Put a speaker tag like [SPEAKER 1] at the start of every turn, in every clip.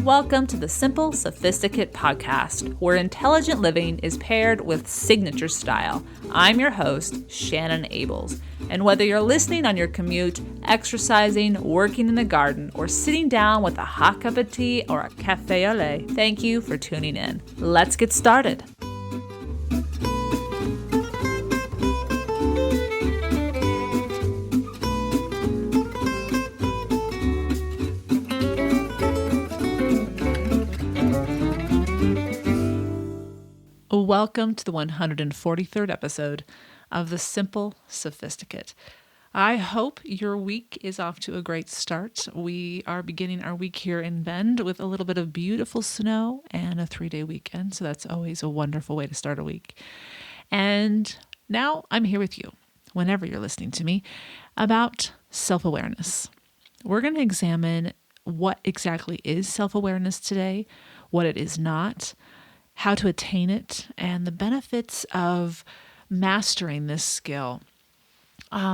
[SPEAKER 1] Welcome to the Simple Sophisticate podcast, where intelligent living is paired with signature style. I'm your host, Shannon Ables, and whether you're listening on your commute, exercising, working in the garden, or sitting down with a hot cup of tea or a café au lait, thank you for tuning in. Let's get started. Welcome to the 143rd episode of the Simple Sophisticate. I hope your week is off to a great start. We are beginning our week here in Bend with a little bit of beautiful snow and a 3-day weekend, so that's always a wonderful way to start a week. And now I'm here with you, whenever you're listening to me, about self-awareness. We're going to examine what exactly is self-awareness today, what it is not, how to attain it, and the benefits of mastering this skill.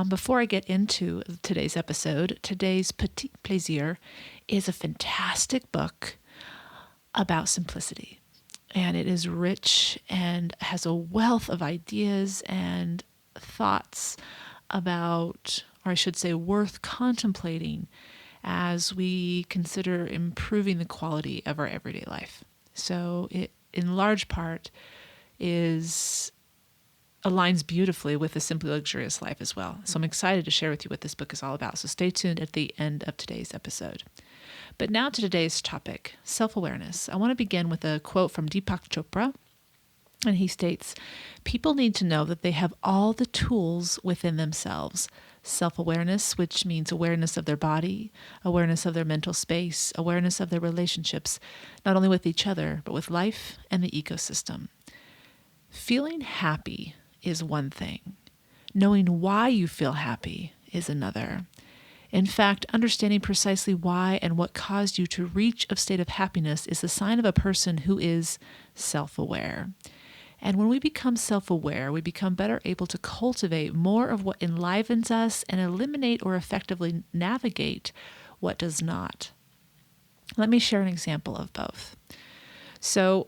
[SPEAKER 1] Before I get into today's episode, today's Petit Plaisir is a fantastic book about simplicity. And it is rich and has a wealth of ideas and thoughts about, or I should say, worth contemplating as we consider improving the quality of our everyday life. So it, in large part, aligns beautifully with the Simply Luxurious Life as well. So I'm excited to share with you what this book is all about. So stay tuned at the end of today's episode. But now to today's topic, self-awareness. I want to begin with a quote from Deepak Chopra. And he states, "People need to know that they have all the tools within themselves. Self-awareness, which means awareness of their body, awareness of their mental space, awareness of their relationships, not only with each other, but with life and the ecosystem. Feeling happy is one thing. Knowing why you feel happy is another. In fact, understanding precisely why and what caused you to reach a state of happiness is the sign of a person who is self-aware. And when we become self-aware, we become better able to cultivate more of what enlivens us and eliminate or effectively navigate what does not." Let me share an example of both. So,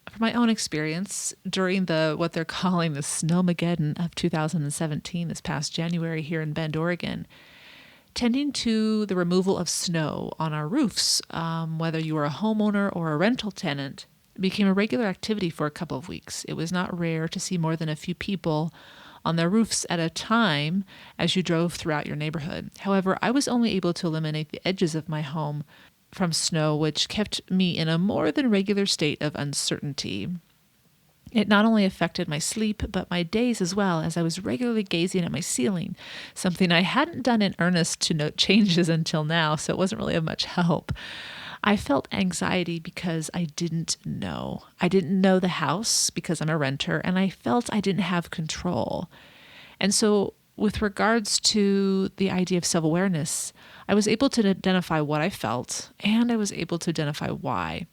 [SPEAKER 1] from my own experience, during what they're calling the Snowmageddon of 2017, this past January here in Bend, Oregon, tending to the removal of snow on our roofs, whether you were a homeowner or a rental tenant, became a regular activity for a couple of weeks. It was not rare to see more than a few people on their roofs at a time as you drove throughout your neighborhood. However, I was only able to eliminate the edges of my home from snow, which kept me in a more than regular state of uncertainty. It not only affected my sleep, but my days as well, as I was regularly gazing at my ceiling, something I hadn't done in earnest to note changes until now, so it wasn't really of much help. I felt anxiety because I didn't know. I didn't know the house because I'm a renter, and I felt I didn't have control. And so with regards to the idea of self-awareness, I was able to identify what I felt, and I was able to identify why.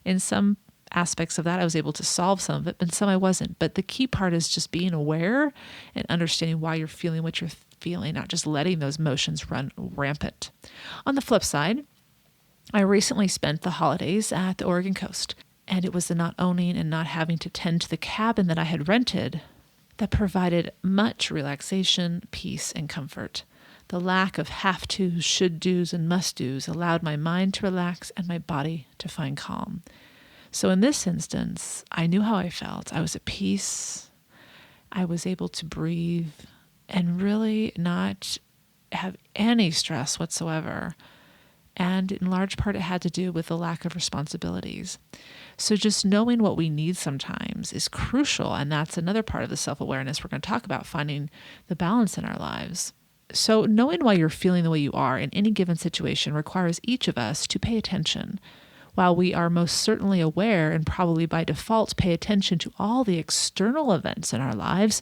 [SPEAKER 1] In some aspects of that, I was able to solve some of it, but some I wasn't. But the key part is just being aware and understanding why you're feeling what you're feeling, not just letting those emotions run rampant. On the flip side, I recently spent the holidays at the Oregon coast, and it was the not owning and not having to tend to the cabin that I had rented that provided much relaxation, peace, and comfort. The lack of have-tos, should-dos, and must-dos allowed my mind to relax and my body to find calm. So in this instance, I knew how I felt. I was at peace. I was able to breathe and really not have any stress whatsoever. And in large part, it had to do with the lack of responsibilities. So just knowing what we need sometimes is crucial. And that's another part of the self-awareness we're going to talk about, finding the balance in our lives. So knowing why you're feeling the way you are in any given situation requires each of us to pay attention. While we are most certainly aware and probably by default pay attention to all the external events in our lives,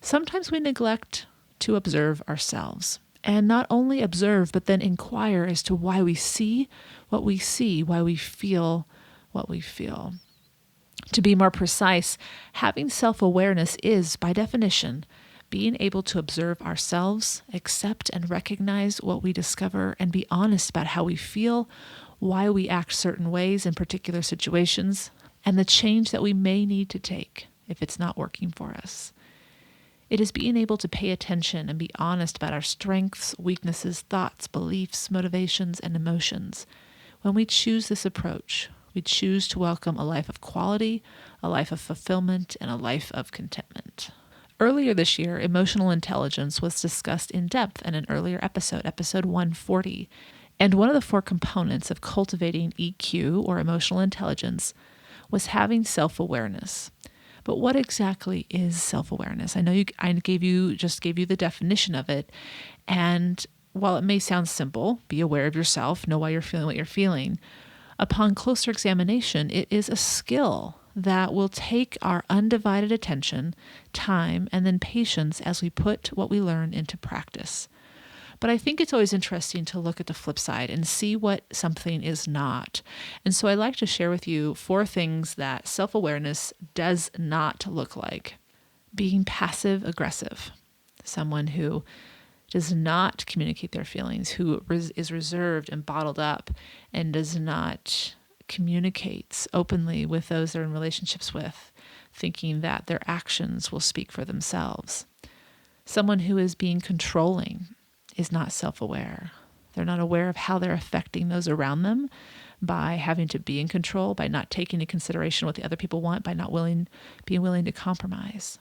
[SPEAKER 1] sometimes we neglect to observe ourselves. And not only observe, but then inquire as to why we see, why we feel what we feel. To be more precise, having self-awareness is, by definition, being able to observe ourselves, accept and recognize what we discover, and be honest about how we feel, why we act certain ways in particular situations, and the change that we may need to take if it's not working for us. It is being able to pay attention and be honest about our strengths, weaknesses, thoughts, beliefs, motivations, and emotions. When we choose this approach, we choose to welcome a life of quality, a life of fulfillment, and a life of contentment. Earlier this year, emotional intelligence was discussed in depth in an earlier episode, episode 140. And one of the 4 components of cultivating EQ, or emotional intelligence, was having self-awareness. But what exactly is self-awareness? I know I gave you the definition of it. And while it may sound simple, be aware of yourself, know why you're feeling what you're feeling, upon closer examination, it is a skill that will take our undivided attention, time, and then patience as we put what we learn into practice. But I think it's always interesting to look at the flip side and see what something is not. And so I'd like to share with you 4 things that self-awareness does not look like. Being passive-aggressive, someone who does not communicate their feelings, who is reserved and bottled up and does not communicate openly with those they're in relationships with, thinking that their actions will speak for themselves. Someone who is being controlling is not self-aware. They're not aware of how they're affecting those around them by having to be in control, by not taking into consideration what the other people want, by not being willing to compromise.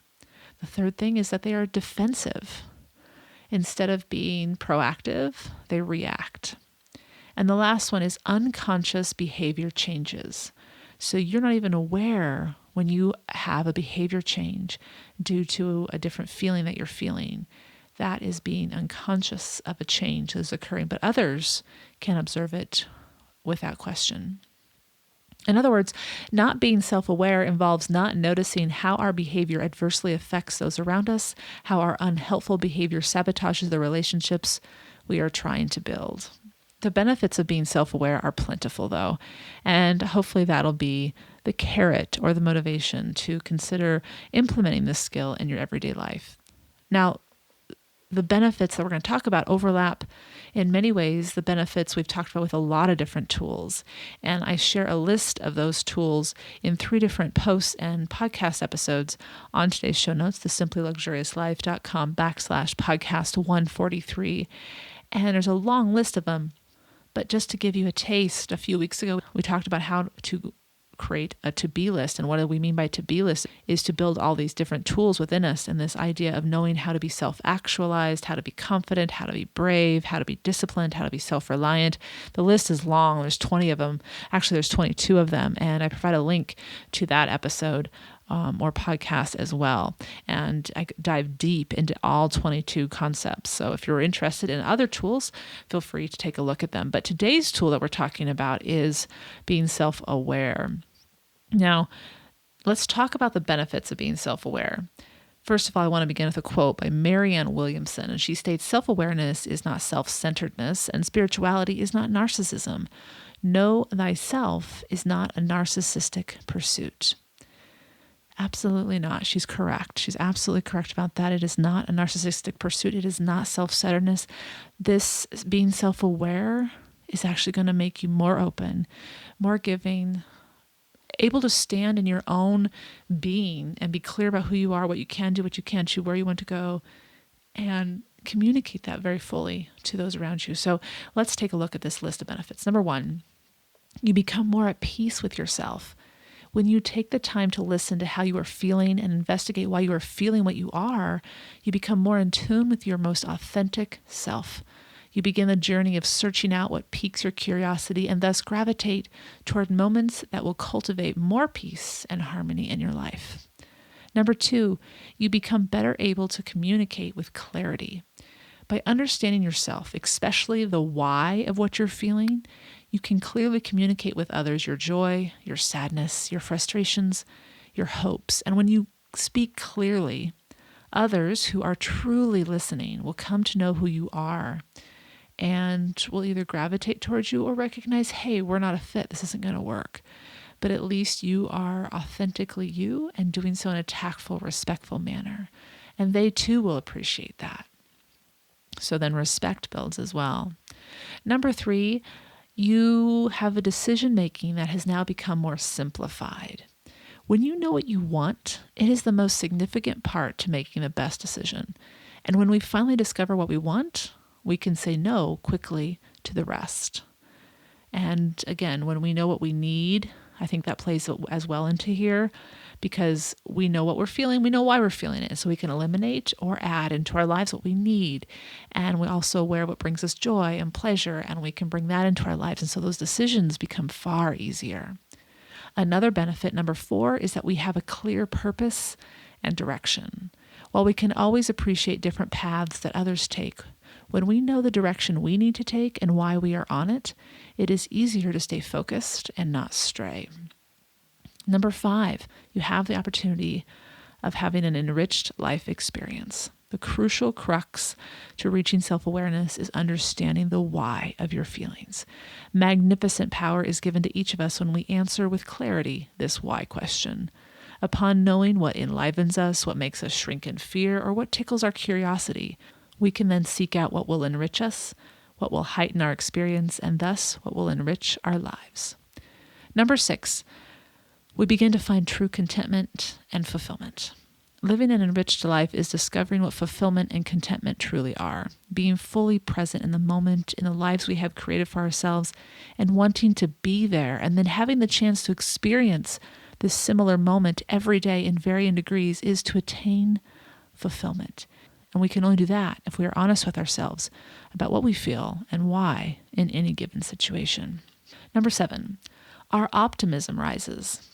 [SPEAKER 1] The third thing is that they are defensive. Instead of being proactive, they react. And the last one is unconscious behavior changes. So you're not even aware when you have a behavior change due to a different feeling that you're feeling. That is being unconscious of a change that is occurring, but others can observe it without question. In other words, not being self-aware involves not noticing how our behavior adversely affects those around us, how our unhelpful behavior sabotages the relationships we are trying to build. The benefits of being self-aware are plentiful, though, and hopefully that'll be the carrot or the motivation to consider implementing this skill in your everyday life. Now, the benefits that we're going to talk about overlap in many ways the benefits we've talked about with a lot of different tools. And I share a list of those tools in 3 different posts and podcast episodes on today's show notes, the simplyluxuriouslife.com/podcast 143. And there's a long list of them. But just to give you a taste, a few weeks ago, we talked about how to create a to-be list. And what do we mean by to-be list is to build all these different tools within us, and this idea of knowing how to be self-actualized, how to be confident, how to be brave, how to be disciplined, how to be self-reliant. The list is long. There's 20 of them. Actually, there's 22 of them. And I provide a link to that episode or podcast as well. And I dive deep into all 22 concepts. So if you're interested in other tools, feel free to take a look at them. But today's tool that we're talking about is being self-aware. Now, let's talk about the benefits of being self-aware. First of all, I want to begin with a quote by Marianne Williamson, and she states, "Self-awareness is not self-centeredness, and spirituality is not narcissism. Know thyself is not a narcissistic pursuit." Absolutely not. She's correct. She's absolutely correct about that. It is not a narcissistic pursuit. It is not self-centeredness. This being self-aware is actually going to make you more open, more giving, able to stand in your own being and be clear about who you are, what you can do, what you can't do, where you want to go, and communicate that very fully to those around you. So let's take a look at this list of benefits. Number 1, you become more at peace with yourself. When you take the time to listen to how you are feeling and investigate why you are feeling what you are, you become more in tune with your most authentic self. You begin the journey of searching out what piques your curiosity and thus gravitate toward moments that will cultivate more peace and harmony in your life. Number 2, you become better able to communicate with clarity. By understanding yourself, especially the why of what you're feeling, you can clearly communicate with others your joy, your sadness, your frustrations, your hopes. And when you speak clearly, others who are truly listening will come to know who you are and will either gravitate towards you or recognize, hey, we're not a fit. This isn't going to work. but at least you are authentically you and doing so in a tactful, respectful manner. And they too will appreciate that. So then respect builds as well. Number 3, you have a decision making that has now become more simplified. When you know what you want, it is the most significant part to making the best decision. And when we finally discover what we want, we can say no quickly to the rest. And again, when we know what we need, I think that plays as well into here, because we know what we're feeling, we know why we're feeling it, so we can eliminate or add into our lives what we need. And we're also aware of what brings us joy and pleasure, and we can bring that into our lives. And so those decisions become far easier. Another benefit, number 4, is that we have a clear purpose and direction. While we can always appreciate different paths that others take, when we know the direction we need to take and why we are on it, it is easier to stay focused and not stray. Number 5, you have the opportunity of having an enriched life experience. The crucial crux to reaching self-awareness is understanding the why of your feelings. Magnificent power is given to each of us when we answer with clarity this why question. Upon knowing what enlivens us, what makes us shrink in fear, or what tickles our curiosity, we can then seek out what will enrich us, what will heighten our experience, and thus what will enrich our lives. Number 6, we begin to find true contentment and fulfillment. Living an enriched life is discovering what fulfillment and contentment truly are, being fully present in the moment, in the lives we have created for ourselves, and wanting to be there, and then having the chance to experience this similar moment every day in varying degrees is to attain fulfillment. And we can only do that if we are honest with ourselves about what we feel and why in any given situation. Number 7, our optimism rises.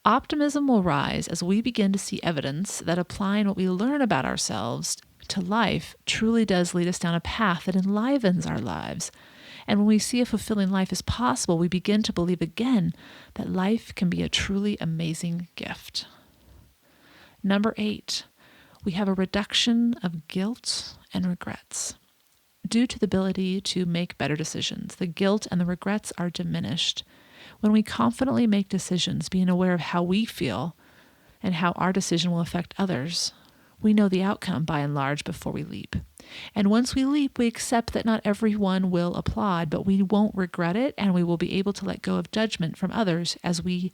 [SPEAKER 1] Optimism will rise as we begin to see evidence that applying what we learn about ourselves to life truly does lead us down a path that enlivens our lives. And when we see a fulfilling life is possible, we begin to believe again that life can be a truly amazing gift. Number 8, we have a reduction of guilt and regrets. Due to the ability to make better decisions, the guilt and the regrets are diminished. When we confidently make decisions, being aware of how we feel and how our decision will affect others, we know the outcome by and large before we leap. And once we leap, we accept that not everyone will applaud, but we won't regret it, and we will be able to let go of judgment from others as we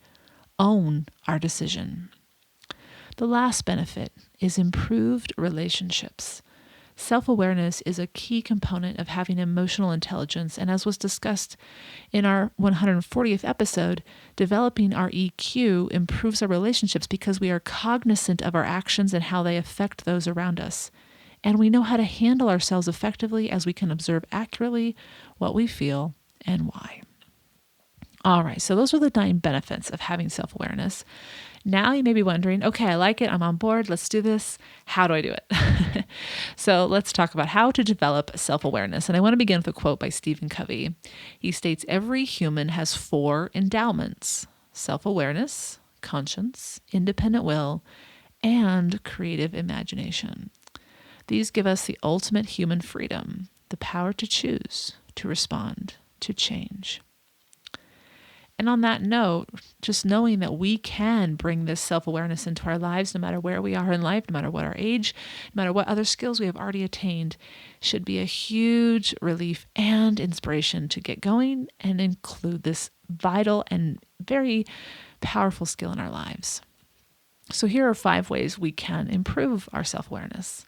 [SPEAKER 1] own our decision. The last benefit is improved relationships. Self-awareness is a key component of having emotional intelligence, and as was discussed in our 140th episode, developing our EQ improves our relationships because we are cognizant of our actions and how they affect those around us. And we know how to handle ourselves effectively as we can observe accurately what we feel and why. All right, so those are the 9 benefits of having self-awareness. Now you may be wondering, okay, I like it, I'm on board, let's do this. How do I do it? So let's talk about how to develop self-awareness. And I want to begin with a quote by Stephen Covey. He states, every human has 4 endowments: self-awareness, conscience, independent will, and creative imagination. These give us the ultimate human freedom, the power to choose, to respond, to change. And on that note, just knowing that we can bring this self-awareness into our lives, no matter where we are in life, no matter what our age, no matter what other skills we have already attained, should be a huge relief and inspiration to get going and include this vital and very powerful skill in our lives. So here are 5 ways we can improve our self-awareness.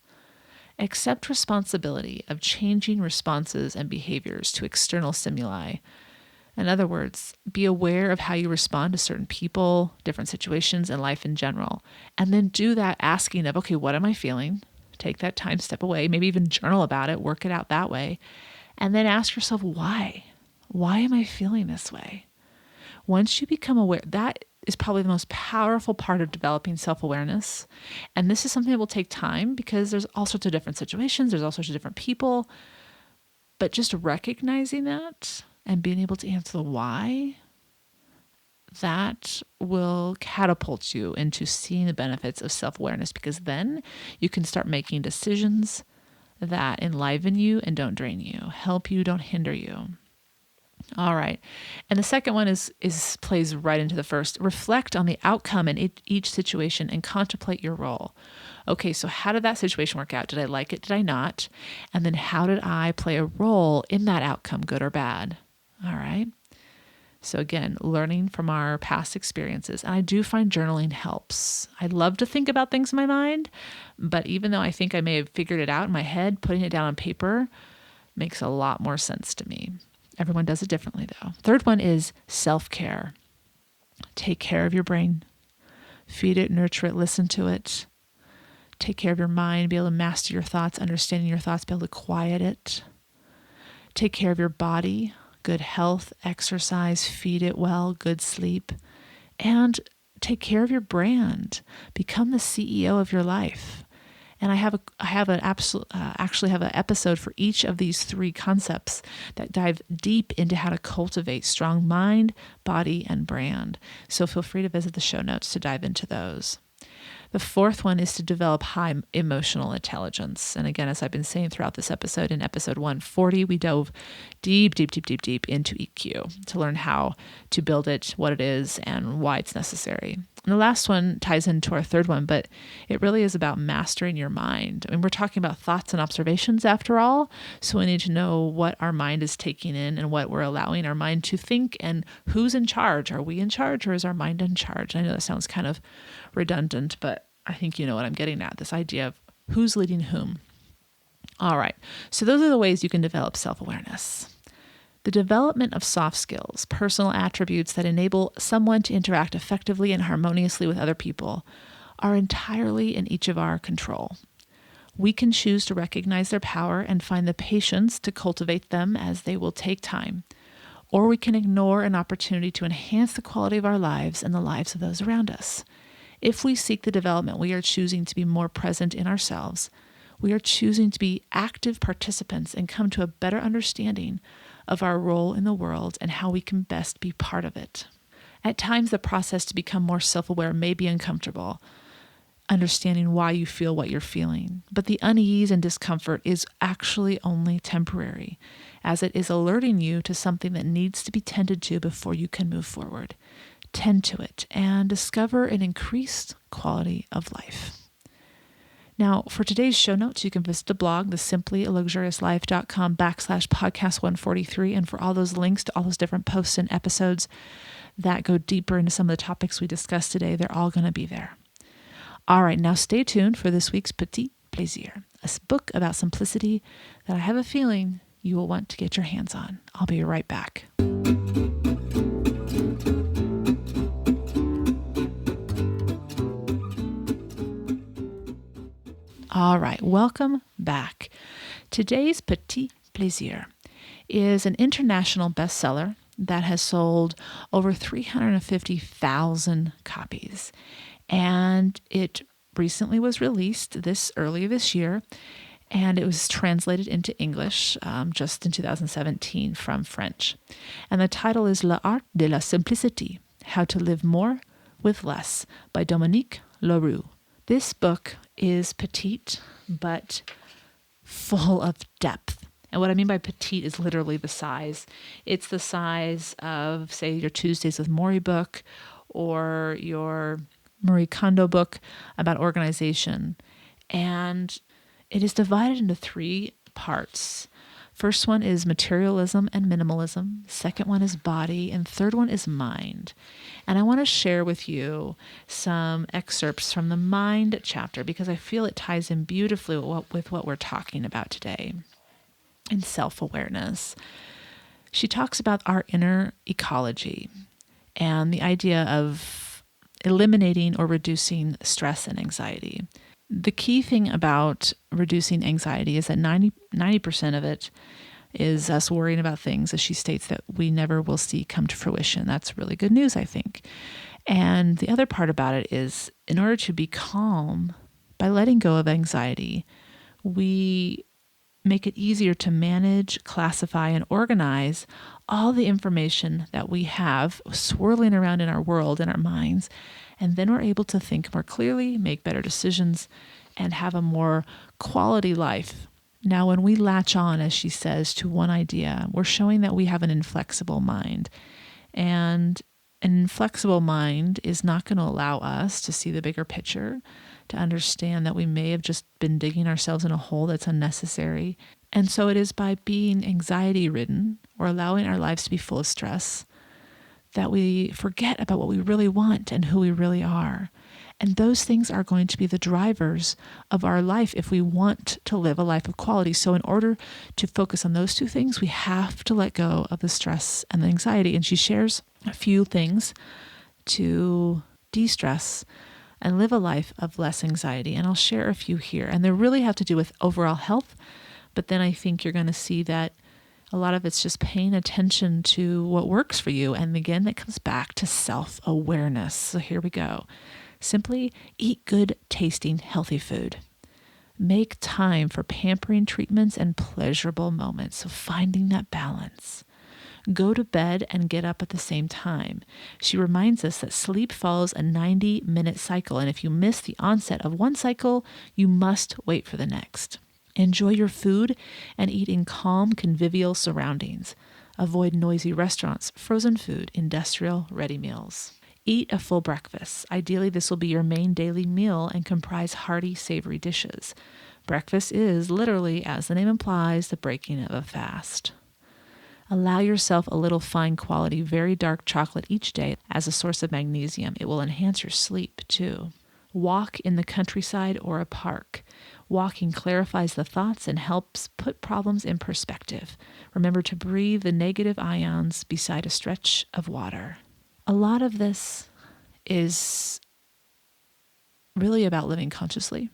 [SPEAKER 1] Accept responsibility of changing responses and behaviors to external stimuli. In other words, be aware of how you respond to certain people, different situations, and life in general. And then do that asking of, okay, what am I feeling? Take that time, step away, maybe even journal about it, work it out that way. And then ask yourself, why? Why am I feeling this way? Once you become aware, that is probably the most powerful part of developing self-awareness. And this is something that will take time because there's all sorts of different situations, there's all sorts of different people. But just recognizing that and being able to answer the why, that will catapult you into seeing the benefits of self-awareness, because then you can start making decisions that enliven you and don't drain you, help you, don't hinder you. All right. And the second one is plays right into the first. Reflect on the outcome in each situation and contemplate your role. Okay, so how did that situation work out? Did I like it? Did I not? And then how did I play a role in that outcome, good or bad? All right. So again, learning from our past experiences. And I do find journaling helps. I love to think about things in my mind, but even though I think I may have figured it out in my head, putting it down on paper makes a lot more sense to me. Everyone does it differently though. Third one is self-care. Take care of your brain. Feed it, nurture it, listen to it. Take care of your mind, be able to master your thoughts, understanding your thoughts, be able to quiet it. Take care of your body, good health, exercise, feed it well, good sleep. And take care of your brand. Become the CEO of your life. And I have an episode for each of these three concepts that dive deep into how to cultivate strong mind, body, and brand. So feel free to visit the show notes to dive into those. The fourth one is to develop high emotional intelligence. And again, as I've been saying throughout this episode, in episode 140, we dove deep into EQ to learn how to build it, what it is, and why it's necessary. And the last one ties into our third one, but it really is about mastering your mind. I mean, we're talking about thoughts and observations after all, so we need to know what our mind is taking in and what we're allowing our mind to think and who's in charge. Are we in charge or is our mind in charge? I know that sounds kind of redundant, but I think you know what I'm getting at, this idea of who's leading whom. All right, so those are the ways you can develop self-awareness. The development of soft skills, personal attributes that enable someone to interact effectively and harmoniously with other people, are entirely in each of our control. We can choose to recognize their power and find the patience to cultivate them, as they will take time. Or we can ignore an opportunity to enhance the quality of our lives and the lives of those around us. If we seek the development, we are choosing to be more present in ourselves. We are choosing to be active participants and come to a better understanding of our role in the world and how we can best be part of it. At times, the process to become more self-aware may be uncomfortable, understanding why you feel what you're feeling. But the unease and discomfort is actually only temporary, as it is alerting you to something that needs to be tended to before you can move forward. Tend to it and discover an increased quality of life. Now, for today's show notes, you can visit the blog, thesimplyluxuriouslife.com/podcast 143. And for all those links to all those different posts and episodes that go deeper into some of the topics we discussed today, they're all going to be there. All right, now stay tuned for this week's Petit Plaisir, a book about simplicity that I have a feeling you will want to get your hands on. I'll be right back. All right, welcome back. Today's Petit Plaisir is an international bestseller that has sold over 350,000 copies. And it recently was released earlier this year, and it was translated into English just in 2017 from French. And the title is L'Art de la Simplicité, How to Live More with Less by Dominique Leroux. This book is petite, but full of depth. And what I mean by petite is literally the size. It's the size of, say, your Tuesdays with Morrie book or your Marie Kondo book about organization. And it is divided into three parts. First one is materialism and minimalism. Second one is body. And third one is mind. And I want to share with you some excerpts from the mind chapter because I feel it ties in beautifully with what we're talking about today in self-awareness. She talks about our inner ecology and the idea of eliminating or reducing stress and anxiety. The key thing about reducing anxiety is that 90% of it is us worrying about things, as she states, that we never will see come to fruition. That's really good news, I think. And the other part about it is, in order to be calm, by letting go of anxiety, we make it easier to manage, classify, and organize all the information that we have swirling around in our world, in our minds, and then we're able to think more clearly, make better decisions, and have a more quality life Now, when we latch on, as she says, to one idea, we're showing that we have an inflexible mind. And an inflexible mind is not going to allow us to see the bigger picture, to understand that we may have just been digging ourselves in a hole that's unnecessary. And so it is by being anxiety-ridden or allowing our lives to be full of stress that we forget about what we really want and who we really are. And those things are going to be the drivers of our life if we want to live a life of quality. So in order to focus on those two things, we have to let go of the stress and the anxiety. And she shares a few things to de-stress and live a life of less anxiety. And I'll share a few here. And they really have to do with overall health. But then I think you're going to see that a lot of it's just paying attention to what works for you. And again, that comes back to self-awareness. So here we go. Simply eat good, tasting, healthy food. Make time for pampering treatments and pleasurable moments. So finding that balance. Go to bed and get up at the same time. She reminds us that sleep follows a 90-minute cycle. And if you miss the onset of one cycle, you must wait for the next. Enjoy your food and eat in calm, convivial surroundings. Avoid noisy restaurants, frozen food, industrial ready meals. Eat a full breakfast. Ideally, this will be your main daily meal and comprise hearty, savory dishes. Breakfast is literally, as the name implies, the breaking of a fast. Allow yourself a little fine quality, very dark chocolate each day as a source of magnesium. It will enhance your sleep too. Walk in the countryside or a park. Walking clarifies the thoughts and helps put problems in perspective. Remember to breathe the negative ions beside a stretch of water. A lot of this is really about living consciously,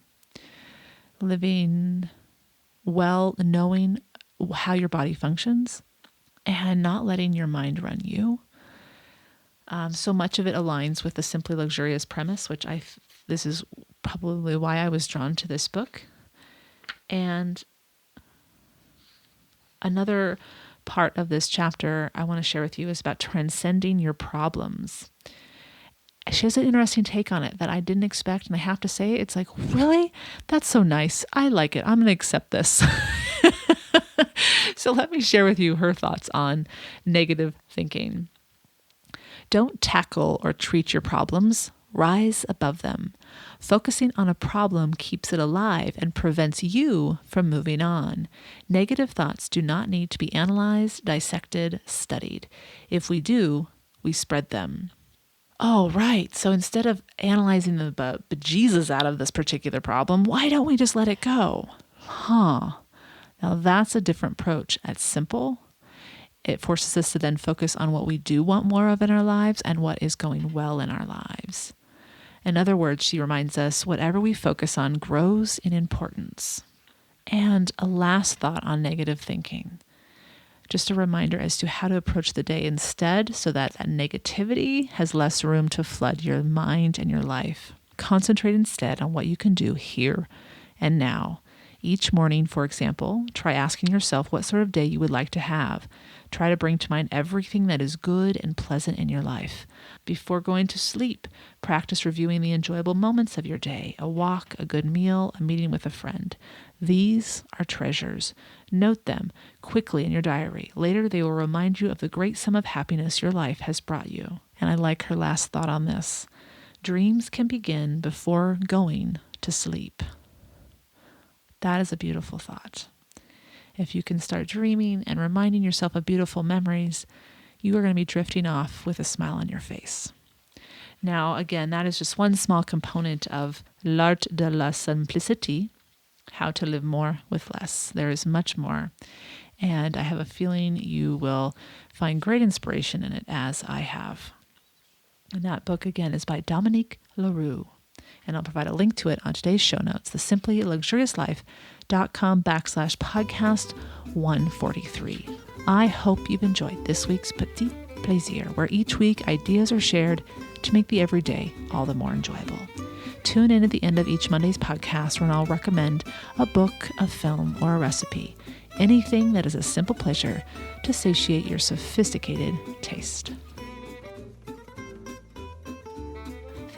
[SPEAKER 1] living well, knowing how your body functions, and not letting your mind run you. So much of it aligns with the Simply Luxurious premise, which this is probably why I was drawn to this book. And another part of this chapter I want to share with you is about transcending your problems. She has an interesting take on it that I didn't expect, and I have to say, it's like, really? That's so nice. I like it. I'm going to accept this. So let me share with you her thoughts on negative thinking. Don't tackle or treat your problems. Rise above them. Focusing on a problem keeps it alive and prevents you from moving on. Negative thoughts do not need to be analyzed, dissected, studied. If we do, we spread them. Oh, right. So instead of analyzing the bejesus out of this particular problem, why don't we just let it go? Now that's a different approach. At Simple, it forces us to then focus on what we do want more of in our lives and what is going well in our lives. In other words, she reminds us, whatever we focus on grows in importance. And a last thought on negative thinking. Just a reminder as to how to approach the day instead so that negativity has less room to flood your mind and your life. Concentrate instead on what you can do here and now. Each morning, for example, try asking yourself what sort of day you would like to have. Try to bring to mind everything that is good and pleasant in your life. Before going to sleep, practice reviewing the enjoyable moments of your day, a walk, a good meal, a meeting with a friend. These are treasures. Note them quickly in your diary. Later, they will remind you of the great sum of happiness your life has brought you. And I like her last thought on this. Dreams can begin before going to sleep. That is a beautiful thought. If you can start dreaming and reminding yourself of beautiful memories, you are going to be drifting off with a smile on your face. Now, again, that is just one small component of L'Art de la Simplicité, how to live more with less. There is much more, and I have a feeling you will find great inspiration in it, as I have. And that book, again, is by Dominique Leroux. And I'll provide a link to it on today's show notes, thesimplyluxuriouslife.com/podcast 143. I hope you've enjoyed this week's Petit Plaisir, where each week ideas are shared to make the everyday all the more enjoyable. Tune in at the end of each Monday's podcast when I'll recommend a book, a film, or a recipe. Anything that is a simple pleasure to satiate your sophisticated taste.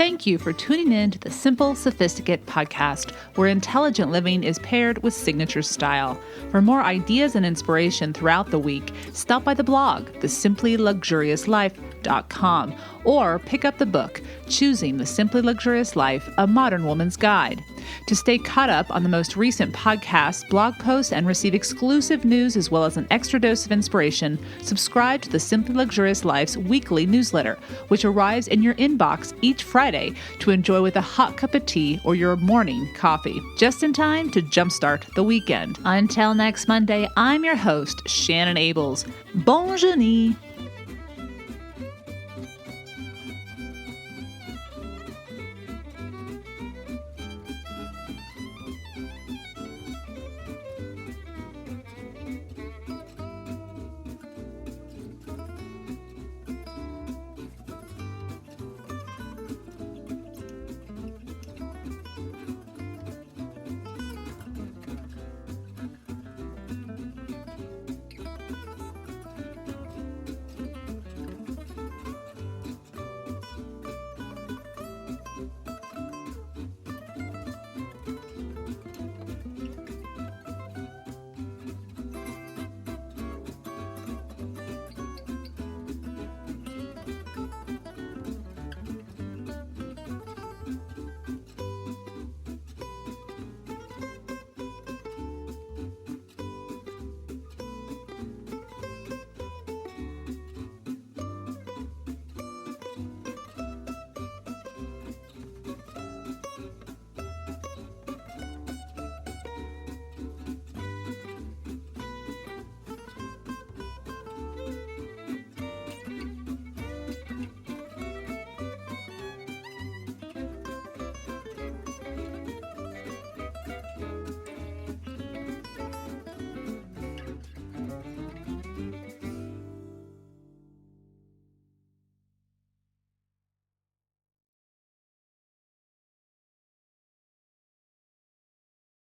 [SPEAKER 1] Thank you for tuning in to the Simple Sophisticate podcast, where intelligent living is paired with signature style. For more ideas and inspiration throughout the week, stop by the blog, thesimplyluxuriouslife.com, or pick up the book, Choosing the Simply Luxurious Life, A Modern Woman's Guide. To stay caught up on the most recent podcasts, blog posts, and receive exclusive news as well as an extra dose of inspiration, subscribe to the Simply Luxurious Life's weekly newsletter, which arrives in your inbox each Friday to enjoy with a hot cup of tea or your morning coffee, just in time to jumpstart the weekend. Until next Monday, I'm your host, Shannon Ables. Bonne journée!